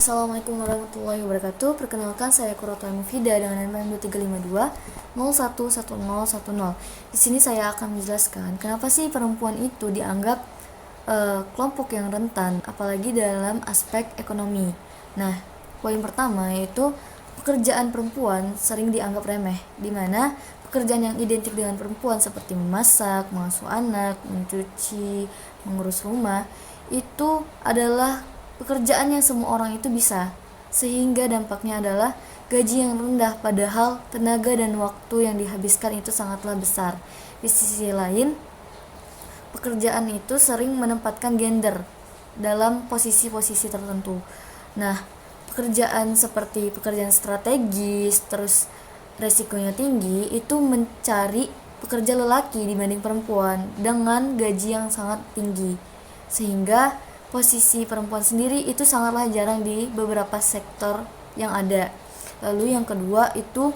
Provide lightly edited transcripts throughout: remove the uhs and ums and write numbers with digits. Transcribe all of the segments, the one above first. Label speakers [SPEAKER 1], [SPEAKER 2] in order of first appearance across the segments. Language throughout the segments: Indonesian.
[SPEAKER 1] Assalamualaikum warahmatullahi wabarakatuh. Perkenalkan, saya Kuroto Mufida dengan NPM 2352 011010. Di sini saya akan menjelaskan kenapa sih perempuan itu dianggap kelompok yang rentan, apalagi dalam aspek ekonomi. Nah, poin pertama yaitu pekerjaan perempuan sering dianggap remeh, di mana pekerjaan yang identik dengan perempuan seperti memasak, mengasuh anak, mencuci, mengurus rumah itu adalah pekerjaan yang semua orang itu bisa, sehingga dampaknya adalah gaji yang rendah, padahal tenaga dan waktu yang dihabiskan itu sangatlah besar. Di sisi lain, pekerjaan itu sering menempatkan gender dalam posisi-posisi tertentu. Nah, pekerjaan seperti pekerjaan strategis, terus resikonya tinggi, itu mencari pekerja lelaki dibanding perempuan dengan gaji yang sangat tinggi, sehingga posisi perempuan sendiri itu sangatlah jarang di beberapa sektor yang ada. Lalu yang kedua itu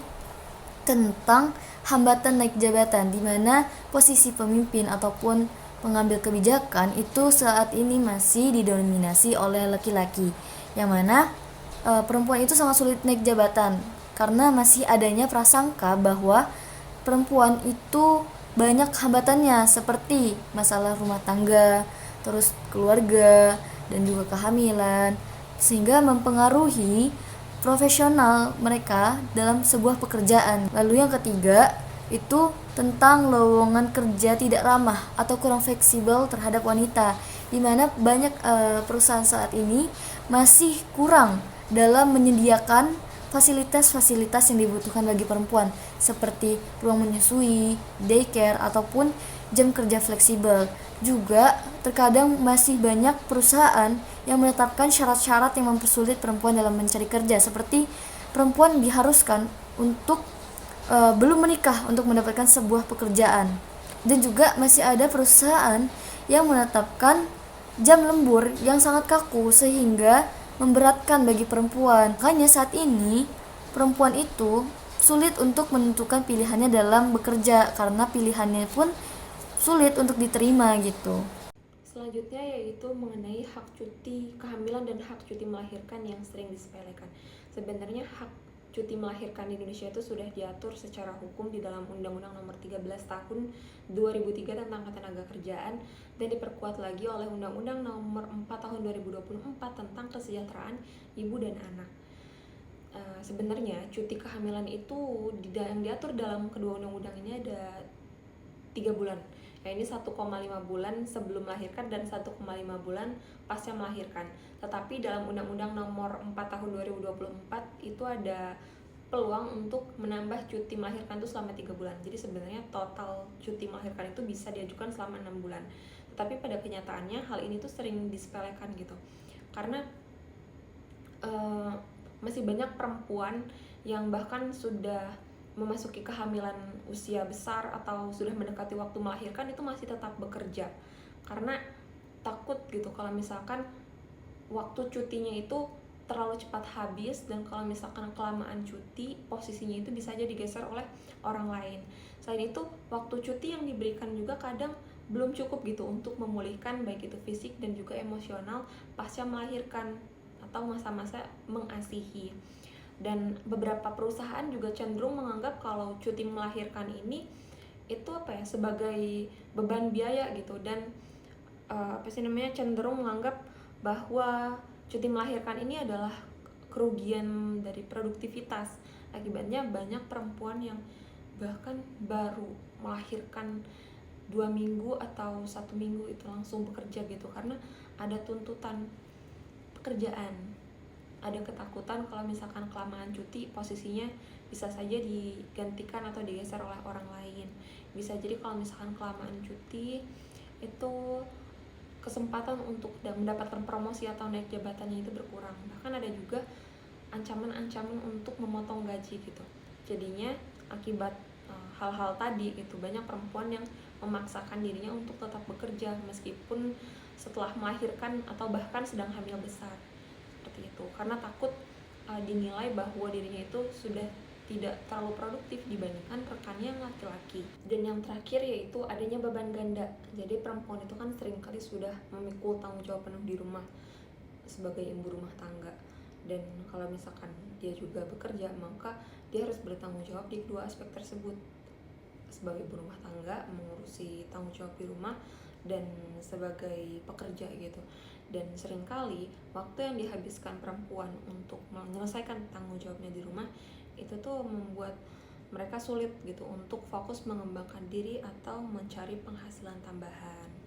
[SPEAKER 1] tentang hambatan naik jabatan, di mana posisi pemimpin ataupun pengambil kebijakan itu saat ini masih didominasi oleh laki-laki, yang mana perempuan itu sangat sulit naik jabatan karena masih adanya prasangka bahwa perempuan itu banyak hambatannya seperti masalah rumah tangga, terus keluarga, dan juga kehamilan, sehingga mempengaruhi profesional mereka dalam sebuah pekerjaan. Lalu yang ketiga itu tentang lowongan kerja tidak ramah atau kurang fleksibel terhadap wanita, di mana banyak perusahaan saat ini masih kurang dalam menyediakan fasilitas-fasilitas yang dibutuhkan bagi perempuan seperti ruang menyusui, daycare, ataupun jam kerja fleksibel. Juga terkadang masih banyak perusahaan yang menetapkan syarat-syarat yang mempersulit perempuan dalam mencari kerja, seperti perempuan diharuskan untuk belum menikah untuk mendapatkan sebuah pekerjaan. Dan juga masih ada perusahaan yang menetapkan jam lembur yang sangat kaku sehingga memberatkan bagi perempuan. Makanya saat ini perempuan itu sulit untuk menentukan pilihannya dalam bekerja karena pilihannya pun sulit untuk diterima gitu.
[SPEAKER 2] Selanjutnya yaitu mengenai hak cuti kehamilan dan hak cuti melahirkan yang sering disepelekan. Sebenarnya hak cuti melahirkan di Indonesia itu sudah diatur secara hukum di dalam Undang-Undang Nomor 13 Tahun 2003 tentang Ketenagakerjaan dan diperkuat lagi oleh Undang-Undang Nomor 4 Tahun 2024 tentang Kesejahteraan Ibu dan Anak. Sebenarnya cuti kehamilan itu yang diatur dalam kedua undang-undang ini ada 3 bulan. Nah, ini 1,5 bulan sebelum melahirkan dan 1,5 bulan pasca melahirkan. Tetapi dalam Undang-Undang Nomor 4 Tahun 2024 itu ada peluang untuk menambah cuti melahirkan itu selama 3 bulan. Jadi sebenarnya total cuti melahirkan itu bisa diajukan selama 6 bulan. Tetapi pada kenyataannya hal ini tuh sering disepelekan gitu. Karena masih banyak perempuan yang bahkan sudah memasuki kehamilan usia besar atau sudah mendekati waktu melahirkan itu masih tetap bekerja karena takut gitu kalau misalkan waktu cutinya itu terlalu cepat habis, dan kalau misalkan kelamaan cuti posisinya itu bisa aja digeser oleh orang lain. Selain itu waktu cuti yang diberikan juga kadang belum cukup gitu untuk memulihkan baik itu fisik dan juga emosional pasca melahirkan atau masa-masa mengasihi. Dan beberapa perusahaan juga cenderung menganggap kalau cuti melahirkan ini itu sebagai beban biaya gitu, dan cenderung menganggap bahwa cuti melahirkan ini adalah kerugian dari produktivitas. Akibatnya banyak perempuan yang bahkan baru melahirkan 2 minggu atau 1 minggu itu langsung bekerja gitu karena ada tuntutan pekerjaan. Ada ketakutan kalau misalkan kelamaan cuti posisinya bisa saja digantikan atau digeser oleh orang lain. Bisa jadi kalau misalkan kelamaan cuti itu kesempatan untuk mendapatkan promosi atau naik jabatannya itu berkurang. Bahkan ada juga ancaman-ancaman untuk memotong gaji gitu. Jadinya akibat hal-hal tadi itu banyak perempuan yang memaksakan dirinya untuk tetap bekerja meskipun setelah melahirkan atau bahkan sedang hamil besar. Itu karena takut dinilai bahwa dirinya itu sudah tidak terlalu produktif dibandingkan rekannya yang laki-laki. Dan yang terakhir yaitu adanya beban ganda. Jadi perempuan itu kan seringkali sudah memikul tanggung jawab penuh di rumah sebagai ibu rumah tangga. Dan kalau misalkan dia juga bekerja, maka dia harus bertanggung jawab di kedua aspek tersebut, sebagai ibu rumah tangga mengurusi tanggung jawab di rumah, dan sebagai pekerja gitu. Dan seringkali waktu yang dihabiskan perempuan untuk menyelesaikan tanggung jawabnya di rumah itu tuh membuat mereka sulit gitu untuk fokus mengembangkan diri atau mencari penghasilan tambahan.